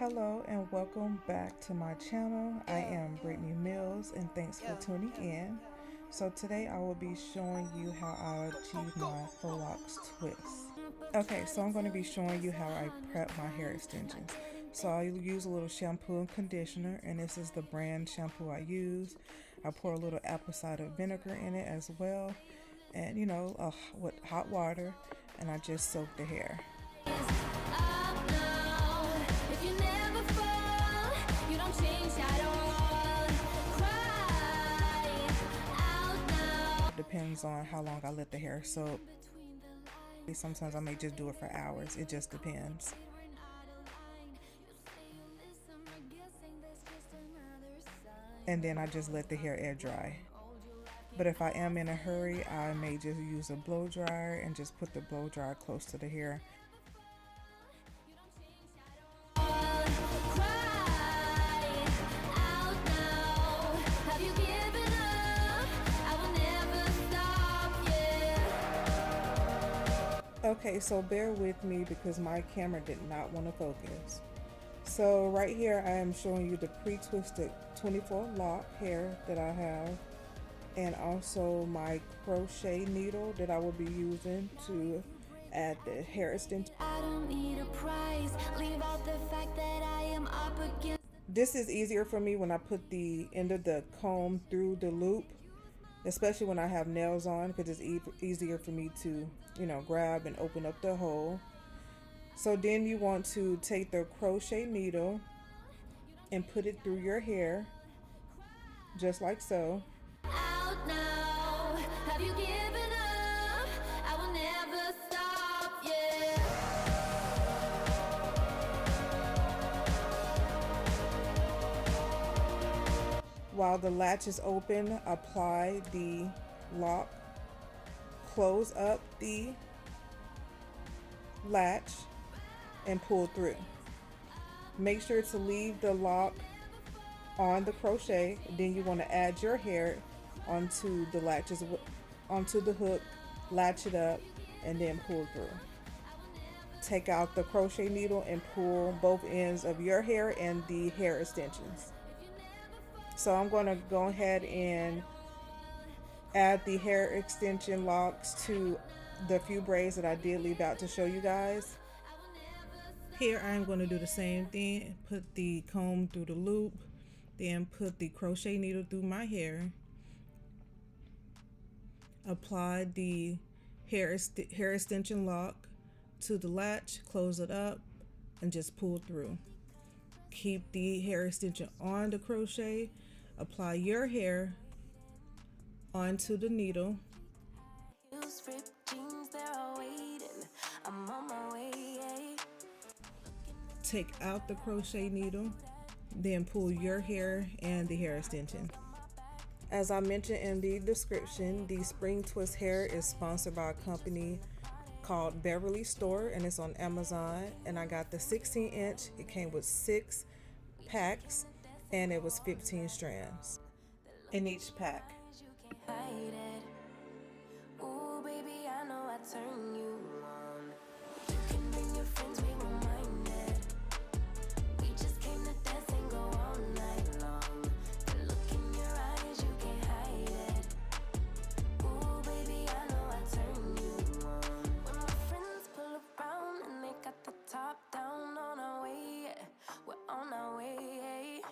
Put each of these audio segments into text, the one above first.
Hello and welcome back to my channel. I am Brittany Mills and thanks for tuning in. So today I will be showing you how I achieve my faux locs twist. Okay, so I'm going to be showing you how I prep my hair extensions. So I use a little shampoo and conditioner, and this is the brand shampoo I use. I pour a little apple cider vinegar in it as well, and with hot water, and I just soak the hair. Depends on how long I let the hair soak. Sometimes I may just do it for hours. It just depends. And then I just let the hair air dry. But if I am in a hurry, I may just use a blow dryer and just put the blow dryer close to the hair. Okay, so bear with me because my camera did not want to focus. So right here I am showing you the pre-twisted 24 lock hair that I have, and also my crochet needle that I will be using to add the hair extension. I don't need a prize. Leave out the fact that I am up against. This is easier for me when I put the end of the comb through the loop, especially when I have nails on, because it's easier for me to grab and open up the hole. So then you want to take the crochet needle and put it through your hair just like so. Out now. Have you given up? I will never stop, yeah. While the latch is open, apply the lock. Close up the latch and pull through. Make sure to leave the lock on the crochet. Then you want to add your hair onto the latches, onto the hook, latch it up, and then pull through. Take out the crochet needle and pull both ends of your hair and the hair extensions. So I'm going to go ahead and add the hair extension locks to the few braids that I did leave out to show you guys. Here I'm going to do the same thing. Put the comb through the loop, then put the crochet needle through my hair. Apply the hair extension lock to the latch, close it up, and just pull through. Keep the hair extension on the crochet. Apply your hair onto the needle. Take out the crochet needle, then pull your hair and the hair extension. As I mentioned in the description, the spring twist hair is sponsored by a company called Beverlee store, and it's on Amazon, and I got the 16-inch. It came with 6 packs and it was 15 strands in each pack. Ooh, baby, I know I turn you on. You can bring your friends, we won't mind it. We just came to dance and go all night long. The look in your eyes, you can't hide it. Ooh, baby, I know I turn you on. When my friends pull around and they got the top down, on our way, yeah. We're on our way, yeah.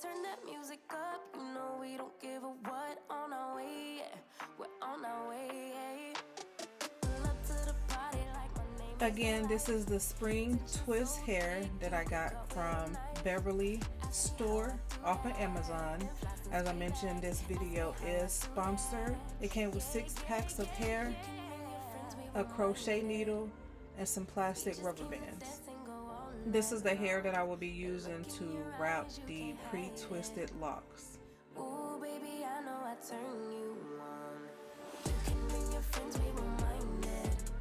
Turn that music up, you know we don't give a what. On our way, yeah. We're on our way, yeah. Pull up to the party like my name. Again, this is the spring twist hair that I got from Beverlee store off of Amazon. As I mentioned, this video is sponsored. It came with 6 packs of hair, a crochet needle, and some plastic rubber bands. This is the hair that I will be using to wrap the pre-twisted locks. Ooh, baby, I know I turn you on. You can bring your friends, we won't mind it.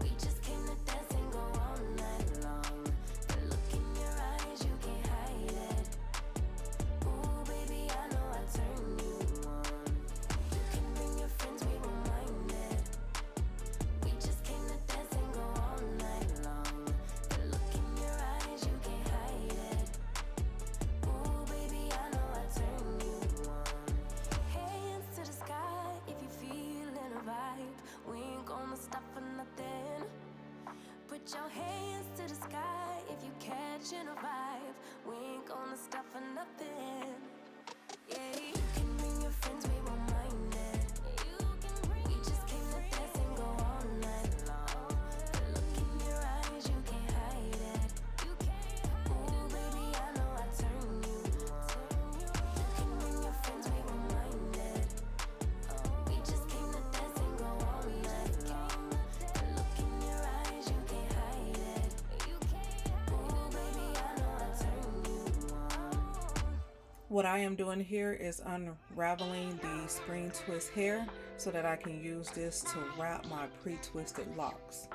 We just came to dance and go all night long. The look in your eyes, you can't hide it. Ooh, baby, I know I turn you on. You can bring your friends, we won't mind it. We just came to dance and go all night long. The look in your eyes, you can't hide it. catching a vibe. We ain't gonna stop for nothing. Yeah, you can bring your friends, we won't mind it. We just came to dance and go all night long. The look in your eyes, you can't hide it. Ooh, baby, I know I turn you on. You can bring your friends, we won't mind it. We just came to dance and go all night long. The look in your eyes, you can't hide it. Ooh, baby, I know I turn you on. What I am doing here is unraveling the spring twist hair so that I can use this to wrap my pre-twisted locks.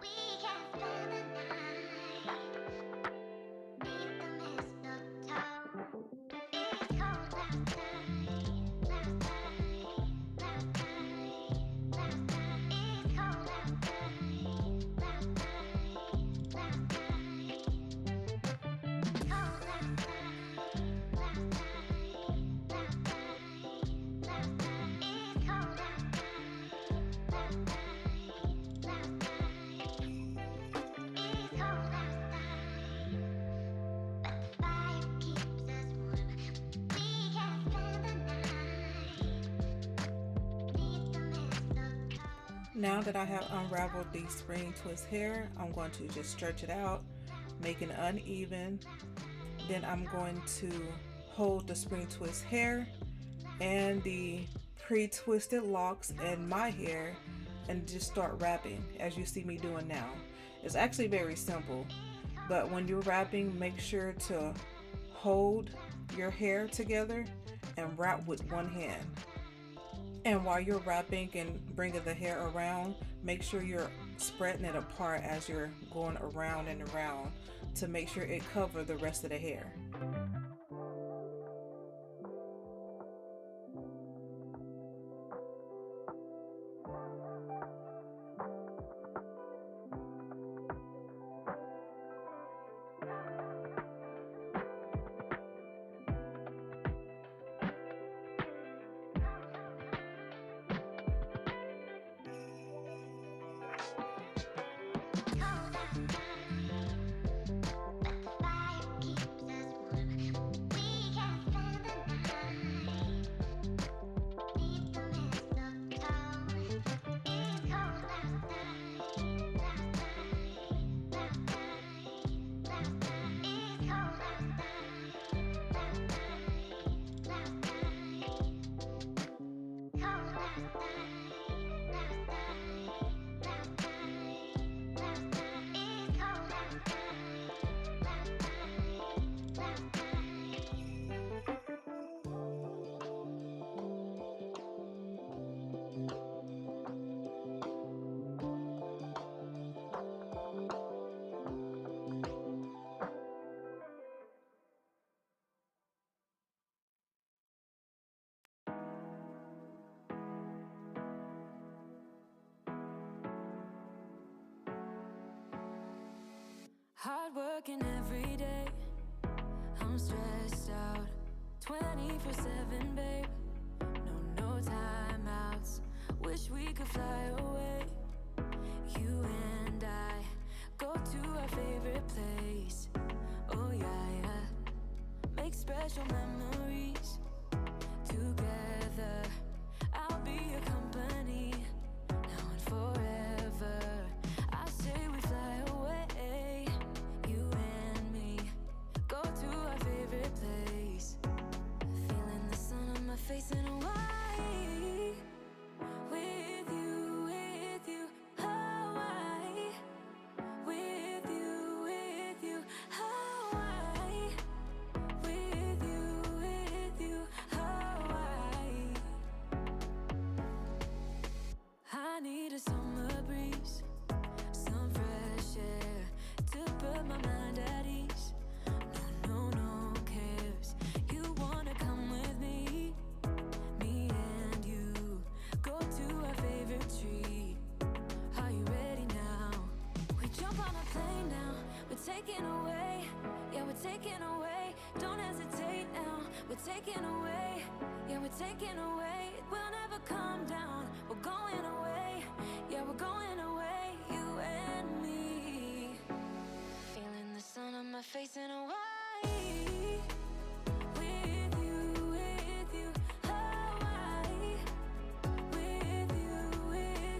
Now that I have unraveled the spring twist hair, I'm going to just stretch it out, make it uneven. Then I'm going to hold the spring twist hair and the pre-twisted locks in my hair and just start wrapping as you see me doing now. It's actually very simple, but when you're wrapping, make sure to hold your hair together and wrap with one hand. And while you're wrapping and bringing the hair around, make sure you're spreading it apart as you're going around and around to make sure it covers the rest of the hair. Hard working every day, I'm stressed out 24/7, babe. No timeouts, wish we could fly away. You and I go to our favorite place. Oh yeah, make special memories together. I'll be your company now and forever. I say we fly away, you and me, go to our favorite place. Feeling the sun on my face in Hawaii. With you, Hawaii. With you, Hawaii. With you, Hawaii. I need a summer breeze, some fresh air to put my mind at ease. No cares. You wanna come with me? Me and you go to our favorite tree. Are you ready now? We jump on a plane now. We're taking away. Yeah, we're taking away. Don't hesitate now. We're taking away. Yeah, we're taking away. We'll never come down. We're going away. Yeah, we're going away. You and me. Feeling the sun on my face in Hawaii. With you, Hawaii. With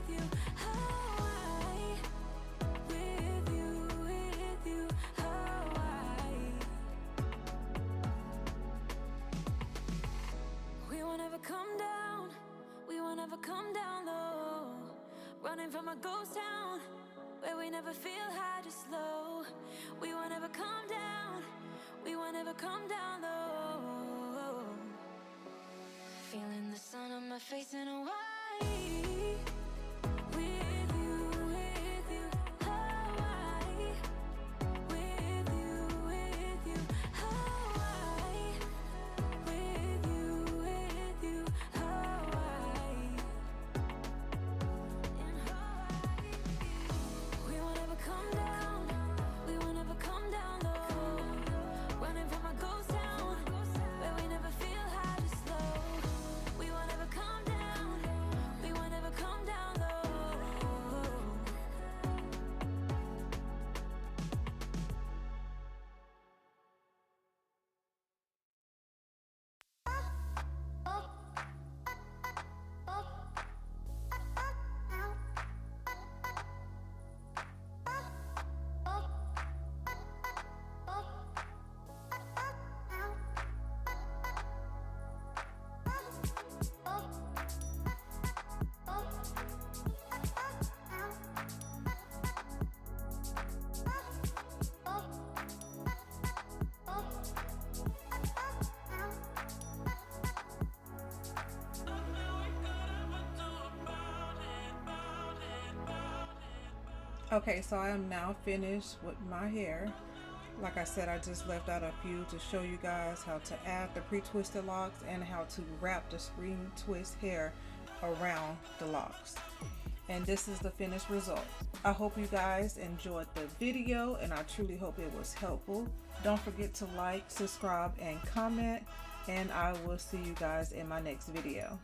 you, Hawaii. With you, Hawaii. We won't ever come down. We won't ever come down low. Running from a ghost town where we never feel high, just low. We won't ever come down. We won't ever come down low. Feeling the sun on my face in Hawaii. With you, Hawaii. With you, Hawaii. With you, Hawaii. In Hawaii. We won't ever come down. We won't ever come down low. Running from a ghost town where we never feel high, just low. We won't ever come down. We won't ever come down low. Okay, so I am now finished with my hair. Like I said, I just left out a few to show you guys how to add the pre-twisted locks and how to wrap the spring twist hair around the locks. And this is the finished result. I hope you guys enjoyed the video, and I truly hope it was helpful. Don't forget to like, subscribe, and comment, and I will see you guys in my next video.